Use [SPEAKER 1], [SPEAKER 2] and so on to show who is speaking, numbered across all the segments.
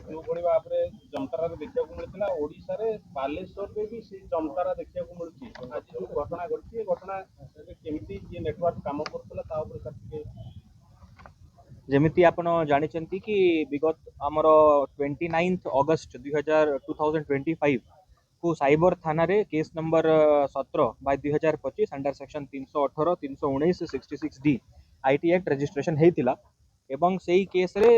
[SPEAKER 1] जो भली भाव में जमतारा देखा मिलता ओडिशा रे बालेश्वर में भी से जमतारा देखा मिलूँ आज जो घटना घटी घटना केमी ये नेटवर्क कम कर
[SPEAKER 2] जमिति आपण जानिचंती कि विगत आमर 29 अगस्त 2025 को साइबर थाना रे case number 17/2025 under section 318 319 66 D IT act registration हेतिला एवं सेही केस रे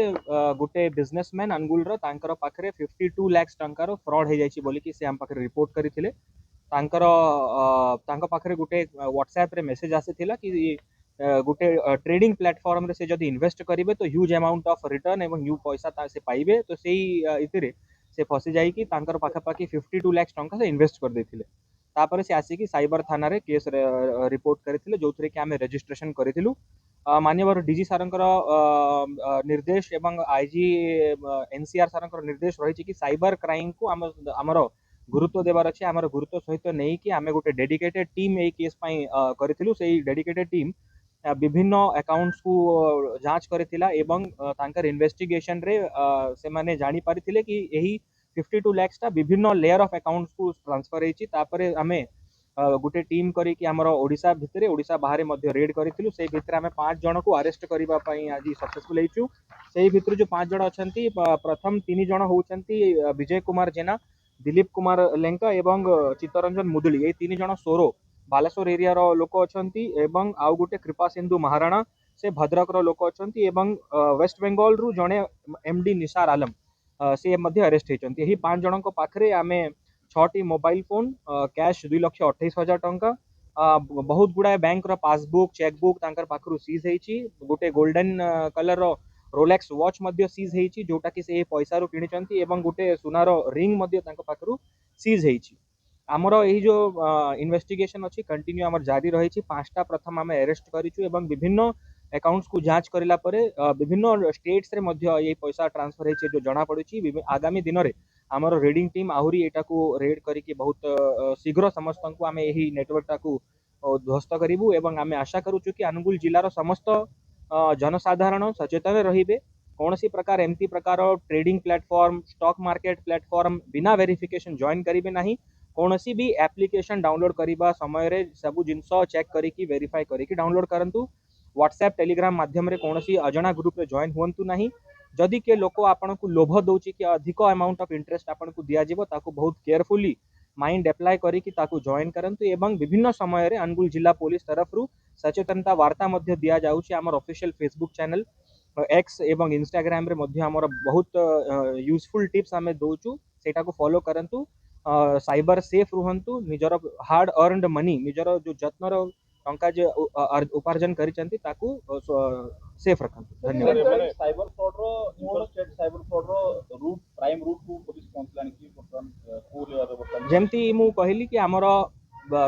[SPEAKER 2] गोटे बिजनेसमैन अनुगुल रो तांकर पाखरे 52 लाख टंकार फ्रॉड हे जायछि बोली कि से हम पाखरे रिपोर्ट करिथिले तांकर पाखरे गोटे व्हाट्सएप रे मेसेज आसीथिला कि गोटे ट्रेडिंग प्लेटफॉर्म रे से जदि इन्वेस्ट करिवे तो ह्यूज अमाउंट ऑफ रिटर्न एवं ह्यू पैसा से पाइबे तो सेही इतिरे से फसी जाई कि तांकर पाखापाखि 52 लाख टंका से इन्वेस्ट कर देथिले तापर से आसी साइबर थाना रे केस रिपोर्ट करथिले जोथरे कि हमें रजिस्ट्रेशन करिथिलु माननीय डीजी सारंकर निर्देश एवं आईजी एनसीआर सारंकर निर्देश रही कि साइबर क्राइम को आमर गुरुत्व देवार अच्छे आमर गुरुत्व सहित नहीं कि आम गोटे डेडिकेटेड टीम ए केस करिथिलु सेही डेडिकेटेड टीम विभिन्न अकाउंट्स को जांच करथिला एवं तांकर इन्वेस्टिगेशन रे से माने जानी पारिथिले कि यही 52 लाख टा विभिन्न लेयर ऑफ अकाउंट्स को ट्रांसफर हेछि तापरे हमें गोटे टीम करी कि हमर ओडिशा भितरे ओडिशा बाहर मध्य रेड करिथिलु से भितरे हमें 5 जन को अरेस्ट करबा पई आज सक्सेसफुल हेछु सेही भितरे जो 5 जन अछंती प्रथम 3 जन होउछंती विजय कुमार जेना दिलीप कुमार लेंका एवं चित्तरंजन मुदुली ये 3 जन सोरो बालेश्वर एरिया रो लोक अछंती एवं आउ गोटे कृपा सिंधु महाराणा से भद्रक रो लोक अछंती एवं वेस्ट बेंगल रु जने एमडी निसार आलम से मध्य अरेस्ट हेचंती एही 5 जन को पाखरे आमे 6टी मोबाइल फोन कैश 2,28,000 टंका बहुत गुड़ाए बैंक रो पासबुक चेकबुक तांकर पाखरु सीज हेची गोटे गोल्डन कलर रो रोलेक्स वॉच मध्य सीज हेची जोटा कि से पैसा रो किनिचंती एवं गोटे सुनार रिंग मध्य तांकर पाखरु सीज हेची आमर यही जो इन्वेस्टिगेशन अच्छी कंटिन्यू आमर जारी रही 5टा प्रथम आम अरेस्ट करिछु एवं विभिन्न अकाउंट्स को जांच करिला परे विभिन्न स्टेट्स रे मध्य ये पैसा ट्रांसफर हेचे जो जना पड़ुछि आगामी दिन रे आमर रीडिंग टीम आहुरी एटा को रेड करिके बहुत शीघ्र समस्त को आम यही नेटवर्क को ध्वस्त करिवु एवं आम आशा करूछु कि अनुगुल जिलार समस्त जनसाधारण सचेतन रहिबे कौन सी प्रकार एमती प्रकार trading platform stock market platform बिना वेरिफिकेशन जॉइन करिवे नहीं कौन सी भी एप्लिकेशन डाउनलोड करने समय रे सब जिनस चेक करिकी वेरीफाई करिकी डाउनलोड करंतु व्हाट्सएप टेलीग्राम माध्यम रे कौन सी अजଣା ग्रुप रे जॉइन हुंतु नहीं जदि के लोक आपन को लोभ दउची कि अधिक अमाउंट ऑफ इंटरेस्ट आपन को दिया जिवो ताको बहुत केयरफुली माइंड अप्लाई करिकी ताको जॉइन करंतु एवं विभिन्न समय रे अनुगुल जिला पुलिस तरफ रु सचेतनता वार्ता मध्य दिया जाउची हमर ऑफिशियल फेसबुक चैनल एक्स एवं इंस्टाग्राम रे मध्य हमर बहुत यूजफुल टिप्स हमें दउचु सेटा को फॉलो करंतु साइबर सेफ रुहंतु निजर हार्ड अर्नड मनी निजर जो जत्नर टंका जे उपार्जन करिसंती ताकू सेफ रखंतु धन्यवाद
[SPEAKER 1] साइबर फ्रॉड रो इंटरस्टेट साइबर फ्रॉड रो रूट प्राइम रूट को पुलिस पहुंचलानी की को लेवर बतन
[SPEAKER 2] जेमती मु कहली कि हमर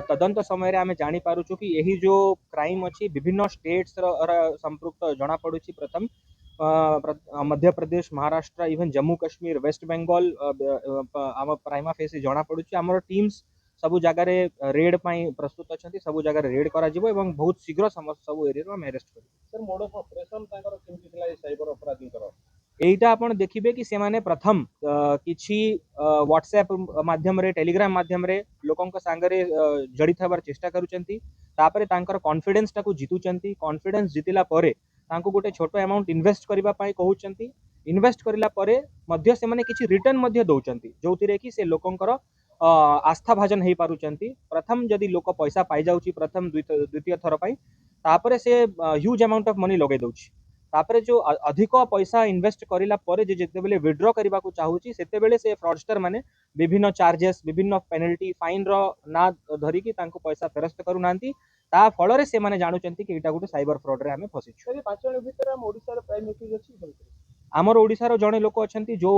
[SPEAKER 2] तदंत समय रे आमे जानि पारुछु कि यही जो क्राइम अछि विभिन्न स्टेट्स संपृक्त जना पड़ुछि प्रथम मध्य प्रदेश महाराष्ट्र इवन जम्मू कश्मीर वेस्ट बेंगल आम प्राइमा फेसी जना पड़ुछि हमर टीम्स सबु जगह रे रेड पाई प्रस्तुत अछंती सबु जगह रे रेड करा जिवो एवं बहुत शीघ्र समस्त सबु एरिया रो हम अरेस्ट करू
[SPEAKER 1] सर मोड ऑफ ऑपरेशन ताकर केमति थिला साइबर अपराधी कर
[SPEAKER 2] एटा आपण देखिबे कि से माने प्रथम किछि व्हाट्सएप माध्यम रे टेलीग्राम माध्यम रे लोकन को संगे जड़ित हबार चेष्टा करूचंती तापरे तांकर कॉन्फिडेंस टाको जितुचंती कॉन्फिडेंस जितिला परे तांको गोटे छोटो अमाउंट इन्वेस्ट करबा पाई कहउचंती इन्वेस्ट करिला परे मध्य से माने किछि रिटर्न मध्य दउचंती जोथिरे कि से लोकंकर आस्था भाजन हेई पारुचंती प्रथम जदि लोक पैसा पाई जाउची प्रथम द्वितीय थर पाई तापरे से ह्यूज अमाउंट ऑफ मनी लगे दउची तापरे जो अधिक पैसा इन्वेस्ट करिला परे जे जेते बेले विथड्रॉ करबा को चाहूची सेते बेले से फ्रॉडस्टर माने विभिन्न चार्जेस विभिन्न पेनल्टी फाइन रो ना धरी कि तांको पैसा फेरस्त करू नांती ता फल रे से माने जानुचंती कि एटा गोटे साइबर फ्रॉड रे हमें फसिछु
[SPEAKER 1] सर 5 जन भीतर हम ओडिसा रे प्राइम मिनिस्टर अछि
[SPEAKER 2] आमर ओडिसा रो जणे लोक अछंती जो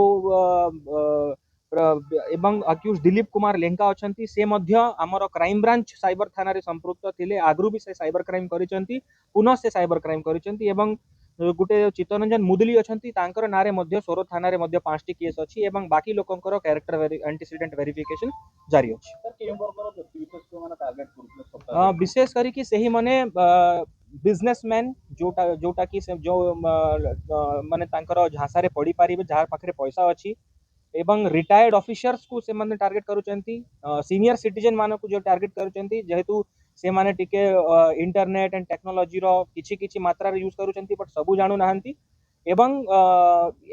[SPEAKER 2] एवं अक्यूज दिलीप कुमार लेंका अछंती से मध्य आमर क्राइम ब्रांच साइबर थाना रे संपृक्त थिले आगरु भी से साइबर क्राइम करिसंती पुनः से साइबर क्राइम करिसंती एवं गोटे चित्तरंजन मुदुली अछंती तांकर नारे मध्य सोरो थाना रे मध्य 5टी केस अछि एवं बाकी लोकंकर कैरेक्टर एंटीसीडेंट वेरिफिकेशन जारी अछि
[SPEAKER 1] सर के वर्ग रो व्यक्ति विशेष को माने टारगेट करथले
[SPEAKER 2] विशेष करी कि सही माने बिजनेसमैन जोटा कि से जो माने तांकर झांसा रे पड़ी पारिबे जार पाखरे पैसा अछि एवं रिटायर्ड ऑफिसर्स को से माने टार्गेट करूचंती सीनियर सिटीजन माने को जो टार्गेट करूचंती जेहेतु से माने टिके इंटरनेट एंड टेक्नोलॉजी रो किछि किछि मात्रा रे यूज करूचंती बट सबु जानु नाहंती एवं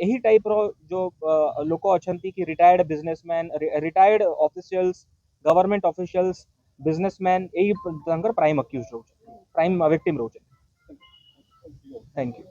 [SPEAKER 2] यही टाइप रो जो लोक अछंती कि retired businessman retired officials government officials businessman यही तांकर प्राइम अक्यूज रहउछ प्राइम विक्टिम रहउछ थैंक यू